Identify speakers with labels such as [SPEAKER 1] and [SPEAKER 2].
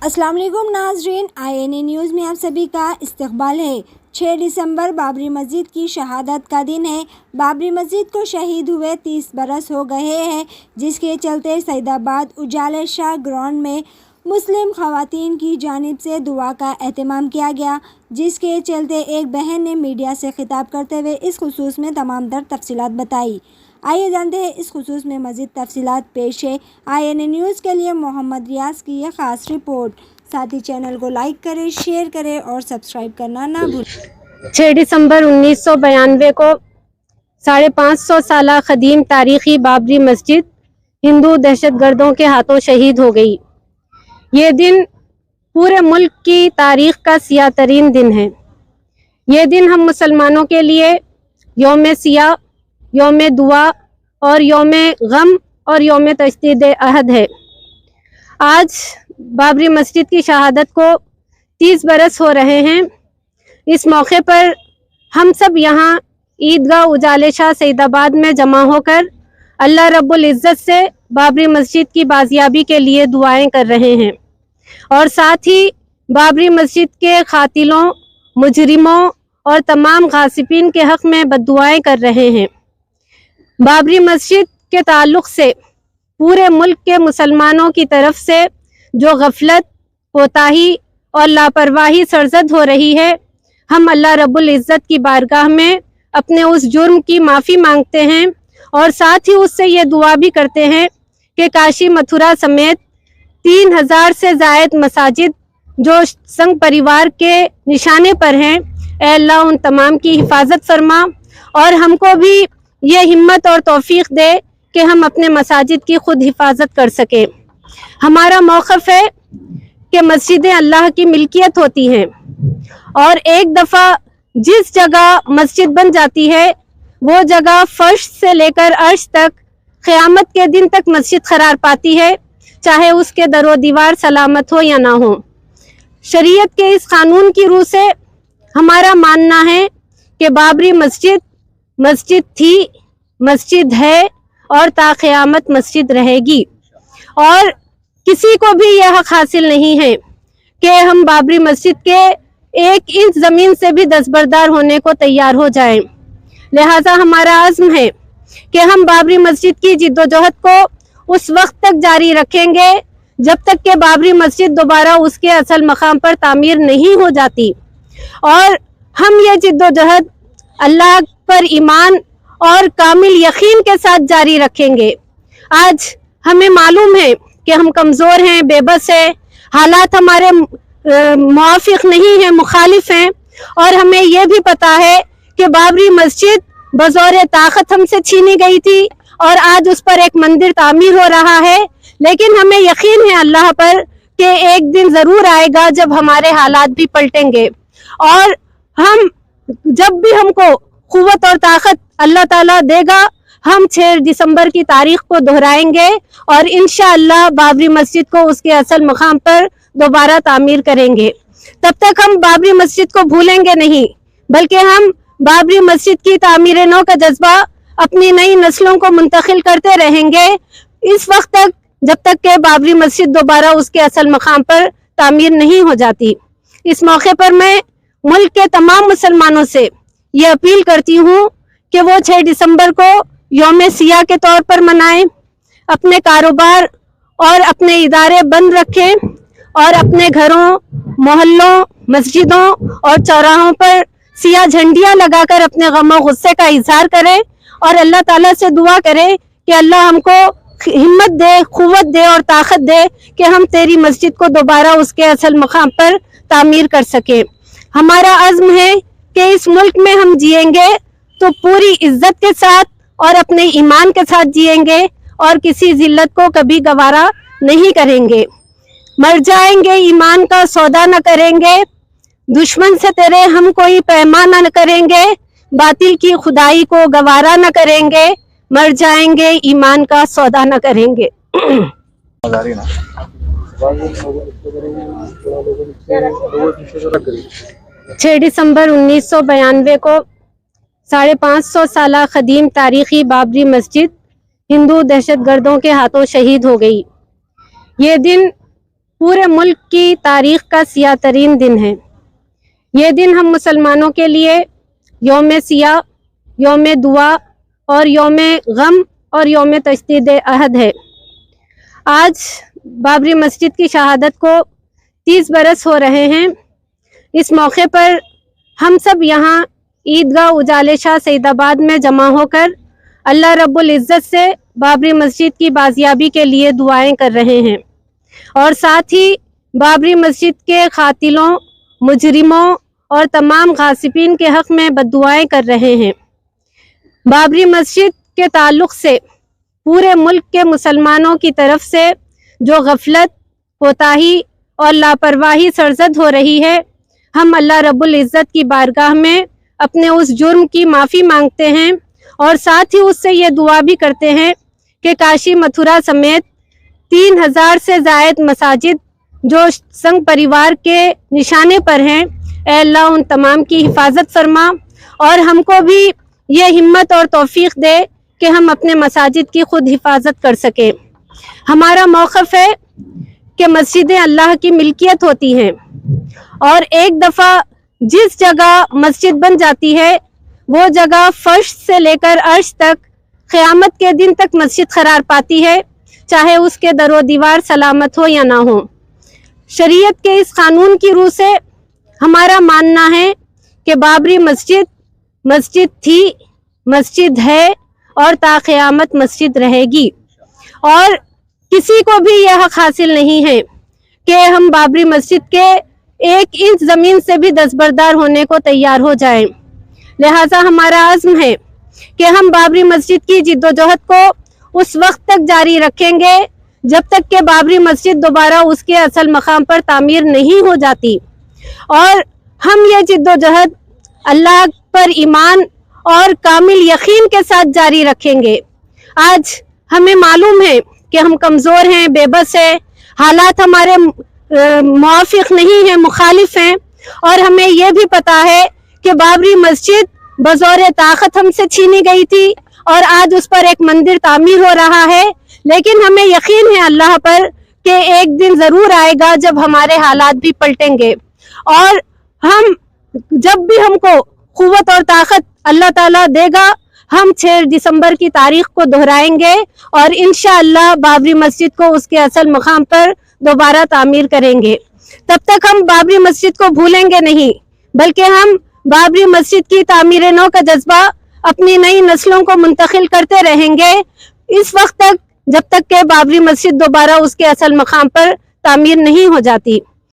[SPEAKER 1] अस्सलाम वालेकुम नाजरीन, INA न्यूज़ में आप सभी का इस्तकबाल है। 6 दिसंबर बाबरी मस्जिद की शहादत का दिन है। बाबरी मस्जिद को शहीद हुए 30 बरस हो गए हैं, जिसके चलते सईदाबाद उजाले शाह ग्राउंड में मुस्लिम ख़वातीन की जानिब से दुआ का एहतमाम किया गया, जिसके चलते एक बहन ने मीडिया से खिताब करते हुए इस खुसूस में तमाम तर तफसीलात बताई। आइए जानते हैं इस खुसूस में मज़ीद तफसीलात। पेश है INA न्यूज़ के लिए मोहम्मद रियाज की यह ख़ास रिपोर्ट। साथ ही चैनल को लाइक करें, शेयर करें और सब्सक्राइब करना ना भूलें।
[SPEAKER 2] 6 दिसंबर 1992 को 550 साला क़दीम तारीख़ी बाबरी मस्जिद हिंदू दहशतगर्दों के हाथों शहीद हो गई। ये दिन पूरे मुल्क की तारीख़ का सियाह तरीन दिन है। ये दिन हम मुसलमानों के लिए यौम सियाह, यौम दुआ और यौम गम और यौम तजदीद अहद है। आज बाबरी मस्जिद की शहादत को 30 बरस हो रहे हैं। इस मौके पर हम सब यहाँ ईदगाह उजाले शाह सईदाबाद में जमा होकर अल्लाह रब्बुल इज़्ज़त से बाबरी मस्जिद की बाजियाबी के लिए दुआएं कर रहे हैं और साथ ही बाबरी मस्जिद के खातिलों, मुजरिमों और तमाम गासिबीन के हक़ में बद्दुआएं कर रहे हैं। बाबरी मस्जिद के ताल्लुक़ से पूरे मुल्क के मुसलमानों की तरफ से जो गफलत, कोताही और लापरवाही सरजद हो रही है, हम अल्लाह रब्बुल इज़्ज़त की बारगाह में अपने उस जुर्म की माफ़ी मांगते हैं और साथ ही उससे ये दुआ भी करते हैं कि काशी मथुरा समेत 3000 से ज़ायद मसाजिद जो संघ परिवार के निशाने पर हैं, ऐ अल्लाह उन तमाम की हिफाजत फरमा और हमको भी ये हिम्मत और तौफीक दे कि हम अपने मसाजिद की खुद हिफाजत कर सकें। हमारा मौक़िफ़ है कि मस्जिदें अल्लाह की मिल्कियत होती हैं और एक दफ़ा जिस जगह मस्जिद बन जाती है वो जगह फर्श से लेकर अर्श तक क़यामत के दिन तक मस्जिद करार पाती है, चाहे उसके दरो दीवार सलामत हो या ना हो। शरीयत के इस कानून की रूह से हमारा मानना है कि बाबरी मस्जिद मस्जिद थी, मस्जिद है और ता क़यामत मस्जिद रहेगी और किसी को भी यह हक़ हासिल नहीं है कि हम बाबरी मस्जिद के 1 इंच ज़मीन से भी दस्तबरदार होने को तैयार हो जाएं। लिहाजा हमारा अज़्म है कि हम बाबरी मस्जिद की जिद्दोजहद को उस वक्त तक जारी रखेंगे जब तक कि बाबरी मस्जिद दोबारा उसके असल मकाम पर तामीर नहीं हो जाती और हम ये जिद्दोजहद अल्लाह पर ईमान और कामिल यकीन के साथ जारी रखेंगे। आज हमें मालूम है कि हम कमज़ोर हैं, बेबस हैं, हालात हमारे मुआफ़िक नहीं हैं, मुखालिफ हैं और हमें यह भी पता है कि बाबरी मस्जिद बज़ौर ताकत हमसे छीनी गई थी और आज उस पर एक मंदिर तामीर हो रहा है, लेकिन हमें यकीन है अल्लाह पर कि एक दिन ज़रूर आएगा जब हमारे हालात भी पलटेंगे और हम जब भी हमको क़ुव्वत और ताकत अल्लाह ताला देगा, हम 6 दिसंबर की तारीख को दोहराएंगे और इंशाअल्लाह बाबरी मस्जिद को उसके असल मकाम पर दोबारा तामीर करेंगे। तब तक हम बाबरी मस्जिद को भूलेंगे नहीं, बल्कि हम बाबरी मस्जिद की तामीर नौ का जज्बा अपनी नई नस्लों को मुंतकिल करते रहेंगे इस वक्त तक जब तक कि बाबरी मस्जिद दोबारा उसके असल मकाम पर तामीर नहीं हो जाती। इस मौके पर मैं मुल्क के तमाम मुसलमानों से ये अपील करती हूँ कि वो 6 दिसंबर को यौम सियाह के तौर पर मनाएं, अपने कारोबार और अपने इदारे बंद रखें और अपने घरों, मोहल्लों, मस्जिदों और चौराहों पर सियाह झंडियाँ लगाकर अपने गम और गुस्से का इजहार करें और अल्लाह ताला से दुआ करें कि अल्लाह हमको हिम्मत दे, क़ुव्वत दे और ताकत दे कि हम तेरी मस्जिद को दोबारा उसके असल मकाम पर तामीर कर सकें। हमारा अज़्म है कि इस मुल्क में हम जिएंगे तो पूरी इज्जत के साथ और अपने ईमान के साथ जिएंगे और किसी जिल्लत को कभी गवारा नहीं करेंगे। मर जाएंगे ईमान का सौदा न करेंगे, दुश्मन से तेरे हम कोई पैमाना न करेंगे, बातिल की खुदाई को गवारा न करेंगे, मर जाएंगे ईमान का सौदा न करेंगे। 6 दिसंबर 1992 को 550 साला क़दीम तारीख़ी बाबरी मस्जिद हिंदू दहशतगर्दों के हाथों शहीद हो गई। ये दिन पूरे मुल्क की तारीख का सियाह तरीन दिन है। ये दिन हम मुसलमानों के लिए यौम सियाह, यौम दुआ और यौम गम और यौम तजदीद अहद है। आज बाबरी मस्जिद की शहादत को 30 बरस हो रहे हैं। इस मौके पर हम सब यहाँ ईदगाह उजाले शाह सईदाबाद में जमा होकर अल्लाह रब्बुल इज़्ज़त से बाबरी मस्जिद की बाजियाबी के लिए दुआएं कर रहे हैं और साथ ही बाबरी मस्जिद के कातिलों, मुजरिमों और तमाम गासिबीन के हक़ में बद्दुआएं कर रहे हैं। बाबरी मस्जिद के ताल्लुक़ से पूरे मुल्क के मुसलमानों की तरफ से जो गफलत, कोताही और लापरवाही सरजद हो रही है, हम अल्लाह रब्बुल इज़्ज़त की बारगाह में अपने उस जुर्म की माफ़ी मांगते हैं और साथ ही उससे ये दुआ भी करते हैं कि काशी मथुरा समेत 3000 से ज़ायद मसाजिद जो संघ परिवार के निशाने पर हैं, ऐ अल्लाह उन तमाम की हिफाजत फरमा और हमको भी ये हिम्मत और तौफीक दे कि हम अपने मसाजिद की खुद हिफाजत कर सकें। हमारा मौक़िफ़ है कि मस्जिदें अल्लाह की मिल्कियत होती हैं और एक दफ़ा जिस जगह मस्जिद बन जाती है वो जगह फर्श से लेकर अर्श तक क़यामत के दिन तक मस्जिद करार पाती है, चाहे उसके दरो दीवार सलामत हो या ना हो। शरीयत के इस कानून की रूह से हमारा मानना है कि बाबरी मस्जिद मस्जिद थी, मस्जिद है और ता क़यामत मस्जिद रहेगी और किसी को भी यह हक़ हासिल नहीं है कि हम बाबरी मस्जिद के 1 इंच ज़मीन से भी दस्तबरदार होने को तैयार हो जाएं। लिहाजा हमारा अज़्म है कि हम बाबरी मस्जिद की जिद्दोजहद को उस वक्त तक जारी रखेंगे जब तक कि बाबरी मस्जिद दोबारा उसके असल मकाम पर तामीर नहीं हो जाती और हम ये जिद्दोजहद अल्लाह पर ईमान और कामिल यकीन के साथ जारी रखेंगे। आज हमें मालूम है कि हम कमज़ोर हैं, बेबस हैं, हालात हमारे मुआफ़िक नहीं हैं, मुखालिफ हैं और हमें यह भी पता है कि बाबरी मस्जिद बज़ौर ताकत हमसे छीनी गई थी और आज उस पर एक मंदिर तामीर हो रहा है, लेकिन हमें यकीन है अल्लाह पर कि एक दिन ज़रूर आएगा जब हमारे हालात भी पलटेंगे और हम जब भी हमको क़ुव्वत और ताकत अल्लाह ताला देगा, हम 6 दिसंबर की तारीख को दोहराएंगे और इंशाअल्लाह बाबरी मस्जिद को उसके असल मकाम पर दोबारा तामीर करेंगे। तब तक हम बाबरी मस्जिद को भूलेंगे नहीं, बल्कि हम बाबरी मस्जिद की तामीर नौ का जज्बा अपनी नई नस्लों को मुंतकिल करते रहेंगे इस वक्त तक जब तक कि बाबरी मस्जिद दोबारा उसके असल मकाम पर तामीर नहीं हो जाती।